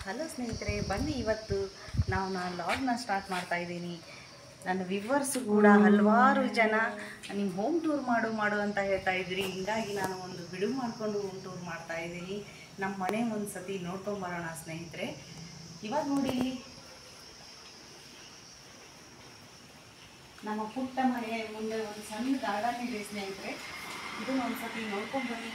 Hello ಸ್ನೇಹಿತರೆ, ಬನ್ನಿ ಇವತ್ತು ನಾನು ಲಾಗ್ನ ಸ್ಟಾರ್ಟ್ ಮಾಡ್ತಾ ಇದ್ದೀನಿ. ನನ್ನ ವ್ಯೂವರ್ಸ್ ಕೂಡ ಹಲವಾರು ಜನ ನಿಮ್ಮ ಹೋಮ್ ಟೂರ್ ಮಾಡು ಅಂತ ಹೇಳ್ತಾ ಇದ್ರಿ. ಹೀಗಾಗಿ ನಾನು ಒಂದು ಬಿಡುವು ಮಾಡಿಕೊಂಡು ಹೋಮ್ ಟೂರ್ ಮಾಡ್ತಾ ಇದ್ದೀನಿ. ನಮ್ಮ ಮನೆ ಒಂದು ಸತಿ ನೋಡ್ಕೊಂಬರೋಣ ಸ್ನೇಹಿತರೆ. ಇವಾಗ ನೋಡಿ, ನಮ್ಮ ಪುಟ್ಟ ಮನೆಯ ಮುಂದೆ ಒಂದು ಸಣ್ಣ ಗಾರ್ಡನ್ ಇದೆ ಸ್ನೇಹಿತರೆ. ಇದನ್ನು ಒಂದು ಸತಿ ನೋಡ್ಕೊಂಡ್ಬನ್ನಿ.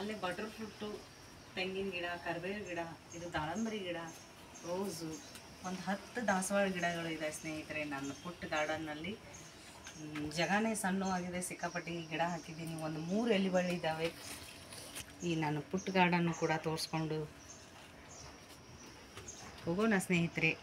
ಅಲ್ಲೇ ಬಟರ್ ಫ್ರೂಟು, ತೆಂಗಿನ ಗಿಡ, ಕರಿಬೇವು ಗಿಡ, ಇದು ದಾಳಂಬರಿ ಗಿಡ, ರೋಸು, ಒಂದು 10 ದಾಸವಾಳ ಗಿಡಗಳು ಇದೆ ಸ್ನೇಹಿತರೆ ನನ್ನ ಪುಟ್ಟ ಗಾರ್ಡನ್ನಲ್ಲಿ. ಜಗನೇ ಸಣ್ಣವಾಗಿದೆ, ಸಿಕ್ಕಾಪಟ್ಟಿ ಗಿಡ ಹಾಕಿದ್ದೀನಿ. ಒಂದು 3 ಎಲೆ ಬಳ್ಳಿ ಇದ್ದಾವೆ. ಈ ನನ್ನ ಪುಟ್ಟ ಗಾರ್ಡನ್ನು ಕೂಡ ತೋರಿಸ್ಕೊಂಡು ಹೋಗೋಣ ಸ್ನೇಹಿತರೆ.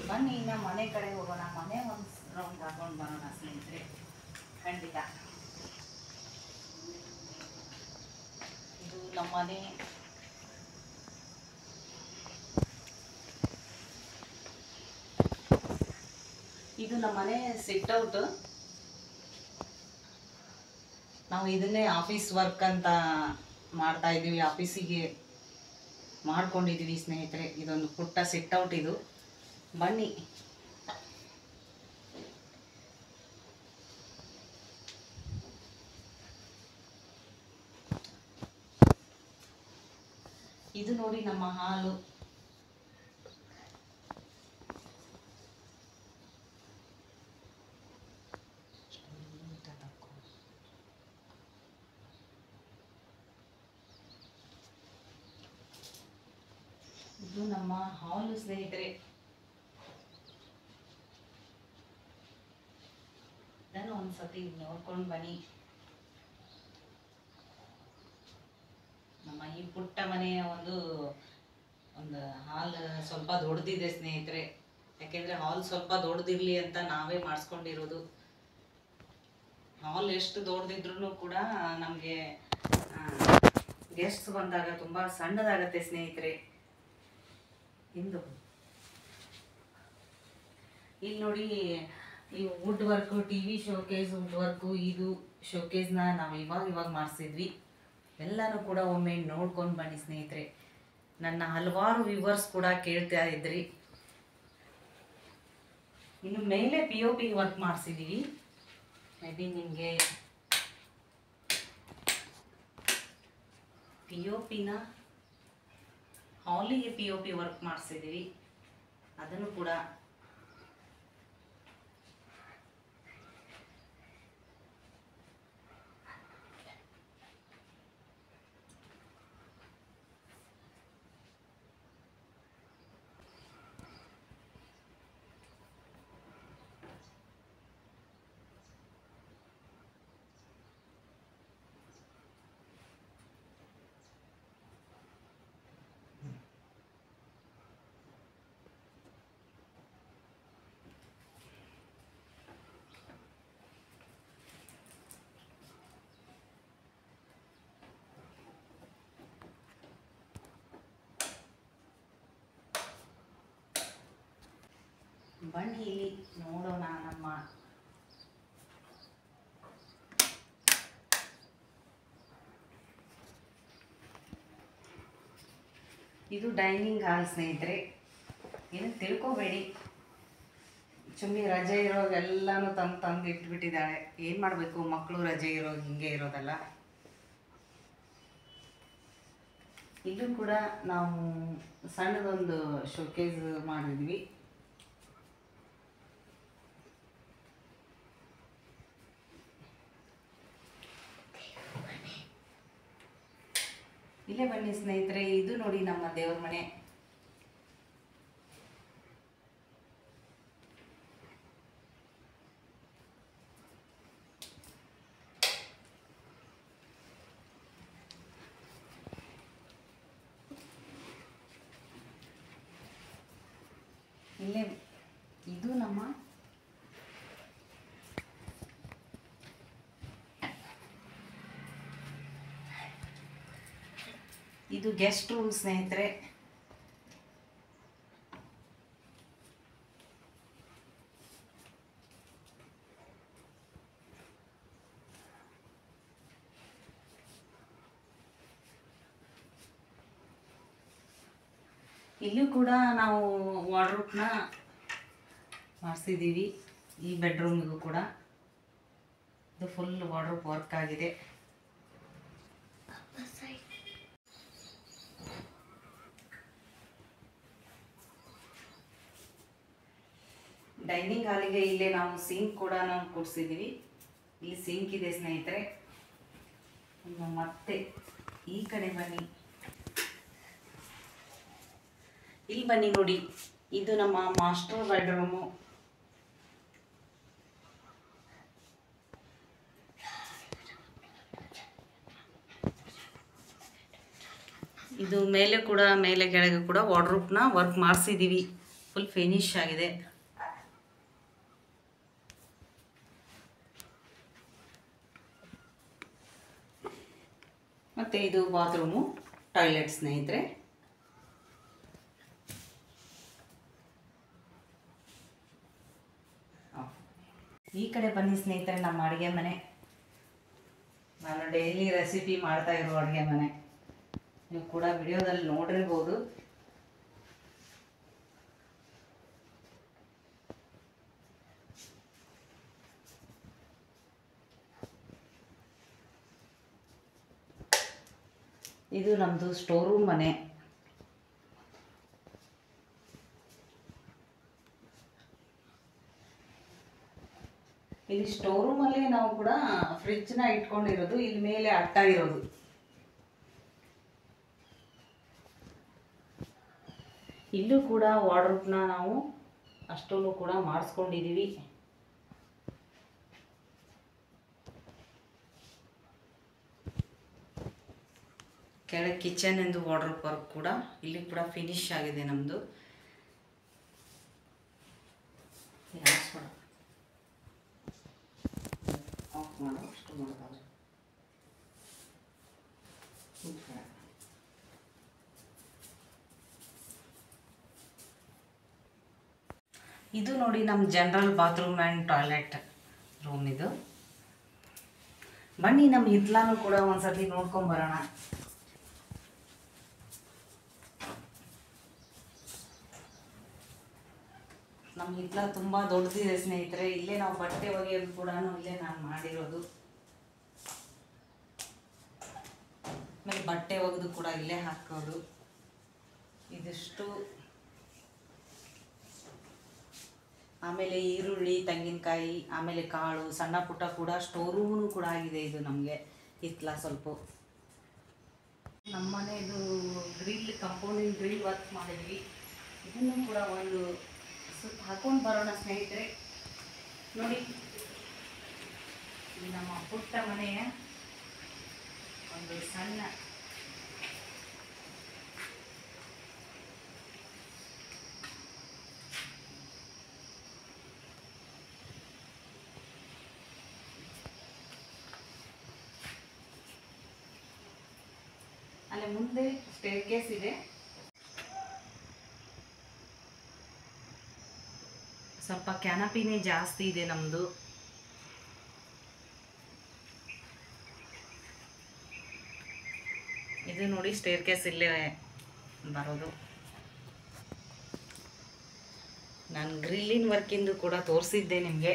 ಬನ್ನಿ, ನಮ್ಮ ಮನೆ ಕಡೆ ಹೋಗೋಣ. ಮನೆ ಒಂದು ರೌಂಡ್ ಹಾಕೊಂಡು ಬರೋಣ ಸ್ನೇಹಿತರೆ, ಖಂಡಿತ. ಇದು ನಮ್ಮ ಮನೆ. ಇದು ನಮ್ಮ ಮನೆ ಸಿಟ್ಔಟ್. ನಾವು ಇದನ್ನೇ ಆಫೀಸ್ ವರ್ಕ್ ಅಂತ ಮಾಡ್ತಾ ಇದ್ದೀವಿ, ಆಫೀಸಿಗೆ ಮಾಡ್ಕೊಂಡಿದ್ದೀವಿ ಸ್ನೇಹಿತರೆ. ಇದೊಂದು ಪುಟ್ಟ ಸಿಟ್ಔಟ್ ಇದು. ಬನ್ನಿ, ಇದು ನೋಡಿ ನಮ್ಮ ಹಾಲು. ಇದು ನಮ್ಮ ಹಾಲು ಸ್ನೇಹಿತರೆ. ಇದನ್ನು ಒಂದ್ಸತಿ ನೋಡ್ಕೊಂಡು ಬನ್ನಿ. ನಮ್ಮ ಈ ಪುಟ್ಟ ಮನೆಯ ಒಂದು ಹಾಲ್ ಸ್ವಲ್ಪ ದೊಡ್ಡದಿದೆ ಸ್ನೇಹಿತರೆ. ಯಾಕೆಂದ್ರೆ ಹಾಲ್ ಸ್ವಲ್ಪ ದೊಡ್ಡದಿರ್ಲಿ ಅಂತ ನಾವೇ ಮಾಡಿಸ್ಕೊಂಡಿರೋದು. ಹಾಲ್ ಎಷ್ಟು ದೊಡ್ಡದಿದ್ರು ಕೂಡ ನಮಗೆ ಗೆಸ್ಟ್ಸ್ ಬಂದಾಗ ತುಂಬಾ ಸಣ್ಣದಾಗತ್ತೆ ಸ್ನೇಹಿತರೆ. ಇಂದು ಇಲ್ಲಿ ನೋಡಿ, ಈ wood work, TV showcase wood work, ಇದು ಶೋಕೇಸ್ನ ನಾವು ಇವಾಗ ಮಾಡಿಸಿದ್ವಿ. ಎಲ್ಲನೂ ಕೂಡ ಒಮ್ಮೆ ನೋಡ್ಕೊಂಡು ಬನ್ನಿ ಸ್ನೇಹಿತರೆ. ನನ್ನ ಹಲವಾರು ವ್ಯೂವರ್ಸ್ ಕೂಡ ಕೇಳ್ತಾ ಇದ್ರಿ. ಇನ್ನು ಮೇಲೆ POP ವರ್ಕ್ ಮಾಡಿಸಿದ್ದೀವಿ. ಮೇ ಬಿ ನಿಮಗೆ POPನ ಹಾಲಿಗೆ POP ವರ್ಕ್ ಮಾಡಿಸಿದ್ದೀವಿ. ಅದನ್ನು ಕೂಡ ಬನ್ನಿ, ಇಲ್ಲಿ ನೋಡೋಣ. ಇದು ಡೈನಿಂಗ್ ಹಾಲ್ ಸ್ನೇಹಿತರೆ. ಏನು ತಿಳ್ಕೊಬೇಡಿ, ಚುಮ್ಮಿ ರಜೆ ಇರೋದು ಎಲ್ಲನೂ ತಂದು ಇಟ್ಬಿಟ್ಟಿದ್ದಾಳೆ. ಏನು ಮಾಡಬೇಕು, ಮಕ್ಕಳು ರಜೆ ಇರೋದು ಹಿಂಗೆ ಇರೋದಲ್ಲ. ಇಲ್ಲೂ ಕೂಡ ನಾವು ಸಣ್ಣದೊಂದು ಶೋಕೇಸ್ ಮಾಡಿದ್ವಿ. ಇಲ್ಲೇ ಬನ್ನಿ ಸ್ನೇಹಿತರೆ. ಇದು ನೋಡಿ ನಮ್ಮ ದೇವ್ರ ಮನೆ. ಇದು ಗೆಸ್ಟ್ ರೂಮ್ ಸ್ನೇಹಿತರೆ. ಇಲ್ಲೂ ಕೂಡ ನಾವು ವಾರ್ಡ್ರೋಬ್ನ ಮಾಡಿಸಿದ್ದೀವಿ. ಈ ಬೆಡ್ರೂಮಿಗೂ ಕೂಡ ಇದು ಫುಲ್ ವಾರ್ಡ್ರೋಬ್ ವರ್ಕ್ ಆಗಿದೆ. ಡೈನಿಂಗ್ ಹಾಲಿಗೆ ಇಲ್ಲೇ ನಾವು ಸಿಂಕ್ ಕೂಡ ನಾವು ಕೊಡಿಸಿದ್ದೀವಿ. ಇಲ್ಲಿ ಸಿಂಕ್ ಇದೆ ಸ್ನೇಹಿತರೆ. ಮತ್ತೆ ಈ ಕಡೆ ಬನ್ನಿ, ಇಲ್ಲಿ ಬನ್ನಿ ನೋಡಿ, ಇದು ನಮ್ಮ ಮಾಸ್ಟರ್ ಬೆಡ್ರೂಮು. ಇದು ಮೇಲೆ ಕೆಳಗೆ ಕೂಡ ವಾರ್ಡ್ರೋಬ್ನ ವರ್ಕ್ ಮಾಡಿಸಿದ್ದೀವಿ. ಫುಲ್ ಫಿನಿಶ್ ಆಗಿದೆ. ಮತ್ತು ಇದು ಬಾತ್ರೂಮು, ಟಾಯ್ಲೆಟ್ ಸ್ನೇಹಿತರೆ. ಈ ಕಡೆ ಬನ್ನಿ ಸ್ನೇಹಿತರೆ, ನಮ್ಮ ಅಡುಗೆ ಮನೆ. ನಾನು ಡೈಲಿ ರೆಸಿಪಿ ಮಾಡ್ತಾ ಇರೋ ಅಡುಗೆ ಮನೆ. ನೀವು ಕೂಡ ವಿಡಿಯೋದಲ್ಲಿ ನೋಡಿರ್ಬೋದು. ಇದು ನಮ್ಮದು ಸ್ಟೋರ್ ರೂಮ್ ಮನೆ. ಇಲ್ಲಿ ಸ್ಟೋರ್ ರೂಮಲ್ಲಿ ನಾವು ಕೂಡ ಫ್ರಿಡ್ಜ್ನ ಇಟ್ಕೊಂಡಿರೋದು. ಇಲ್ಲಿ ಮೇಲೆ ಅಟ್ಟ ಇರೋದು. ಇಲ್ಲೂ ಕೂಡ ವಾರ್ಡ್ರೋಬ್ನ ನಾವು ಅಷ್ಟೊಂದು ಕೂಡ ಮಾಡಿಸ್ಕೊಂಡಿದ್ದೀವಿ. ಕೆಳಗೆ ಕಿಚನ್ ಎಂದು ವಾರ್ಡ್ರೋಬ್ ವರ್ಕ್ ಕೂಡ ಇಲ್ಲಿ ಕೂಡ ಫಿನಿಶ್ ಆಗಿದೆ ನಮ್ಮದು. ಆಫ್ ಮಾಡು, ಅಷ್ಟು ಮಾಡೋದಾದ್ರೆ ಇದು ನೋಡಿ ನಮ್ಮ general bathroom and toilet room. ಇದು ಬನ್ನಿ, ನಮ್ಮ ಹಿತ್ಲಾನು ಕೂಡ ಒಂದ್ಸತಿ ನೋಡ್ಕೊಂಬರೋಣ. ನಮ್ಮ ಹಿತ್ಲ ತುಂಬ ದೊಡ್ಡದಿದೆ ಸ್ನೇಹಿತರೆ. ಇಲ್ಲೇ ನಾವು ಬಟ್ಟೆ ಒಗೆಯೋದು ಕೂಡ ಇಲ್ಲೇ ನಾನು ಮಾಡಿರೋದು. ಆಮೇಲೆ ಬಟ್ಟೆ ಒಗೆದು ಕೂಡ ಇಲ್ಲೇ ಹಾಕೋದು. ಇದಿಷ್ಟು. ಆಮೇಲೆ ಈರುಳ್ಳಿ, ತೆಂಗಿನಕಾಯಿ, ಆಮೇಲೆ ಕಾಳು, ಸಣ್ಣ ಪುಟ್ಟ ಕೂಡ ಸ್ಟೋರ್ ರೂಮು ಕೂಡ ಆಗಿದೆ ಇದು ನಮಗೆ ಹಿತ್ಲ ಸ್ವಲ್ಪ. ನಮ್ಮನೆ ಇದು ಗ್ರಿಲ್, ಕಂಪೌಂಡಿಂಗ್ ಗ್ರಿಲ್ ವರ್ಕ್ ಮಾಡಿದ್ವಿ. ಇದನ್ನು ಕೂಡ ಒಂದು ಸುತ್ತ ಹಾಕೊಂಡು ಬರೋಣ ಸ್ನೇಹಿತರೆ. ನೋಡಿ, ಈ ನಮ್ಮ ಪುಟ್ಟ ಮನೆಯ ಒಂದು ಸಣ್ಣ ಅಲ್ಲಿ ಮುಂದೆ ಸ್ಟೇರ್ಕೇಸ್ ಇದೆ. ಸ್ವಲ್ಪ ಕ್ಯಾನಪಿನೇ ಜಾಸ್ತಿ ಇದೆ ನಮ್ಮದು. ಇದು ನೋಡಿ ಸ್ಟೇರ್ಕೇಸ್ ಇಲ್ಲೇ ಬರೋದು. ನಾನು ಗ್ರಿಲ್ಲಿನ ವರ್ಕಿಂದು ಕೂಡ ತೋರಿಸಿದ್ದೆ ನಿಮಗೆ.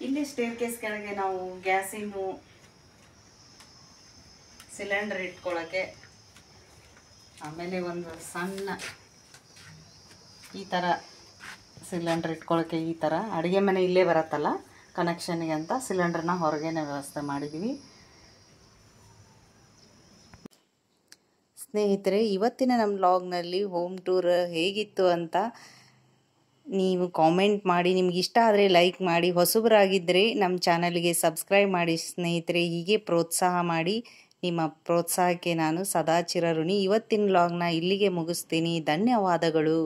ಇಲ್ಲಿ ಸ್ಟೇರ್ಕೇಸ್ ಕೆಳಗೆ ನಾವು ಗ್ಯಾಸಿನ ಸಿಲಿಂಡರ್ ಇಟ್ಕೊಳ್ಳೋಕ್ಕೆ, ಆಮೇಲೆ ಒಂದು ಸಣ್ಣ ಈ ಥರ ಸಿಲಿಂಡರ್ ಇಟ್ಕೊಳ್ಳೋಕ್ಕೆ, ಈ ಥರ ಅಡುಗೆ ಮನೆ ಇಲ್ಲೇ ಬರುತ್ತಲ್ಲ ಕನೆಕ್ಷನ್ಗೆ ಅಂತ ಸಿಲಿಂಡರ್ನ ಹೊರಗೇನೆ ವ್ಯವಸ್ಥೆ ಮಾಡಿದ್ದೀವಿ. ಸ್ನೇಹಿತರೆ, ಇವತ್ತಿನ ನಮ್ಮ ವ್ಲಾಗ್ನಲ್ಲಿ ಹೋಮ್ ಟೂರ್ ಹೇಗಿತ್ತು ಅಂತ ನೀವು ಕಾಮೆಂಟ್ ಮಾಡಿ. ನಿಮ್ಗೆ ಇಷ್ಟ ಆದರೆ ಲೈಕ್ ಮಾಡಿ, ಹೊಸಬರಾಗಿದ್ದರೆ ನಮ್ಮ ಚಾನಲ್ಗೆ ಸಬ್ಸ್ಕ್ರೈಬ್ ಮಾಡಿ ಸ್ನೇಹಿತರೆ. ಹೀಗೆ ಪ್ರೋತ್ಸಾಹ ಮಾಡಿ. ನಿಮ್ಮ ಪ್ರೋತ್ಸಾಹಕ್ಕೆ ನಾನು ಸದಾ ಚಿರಋಣಿ. ಇವತ್ತಿನ ವ್ಲಾಗ್ನ ಇಲ್ಲಿಗೆ ಮುಗಿಸ್ತೀನಿ. ಧನ್ಯವಾದಗಳು.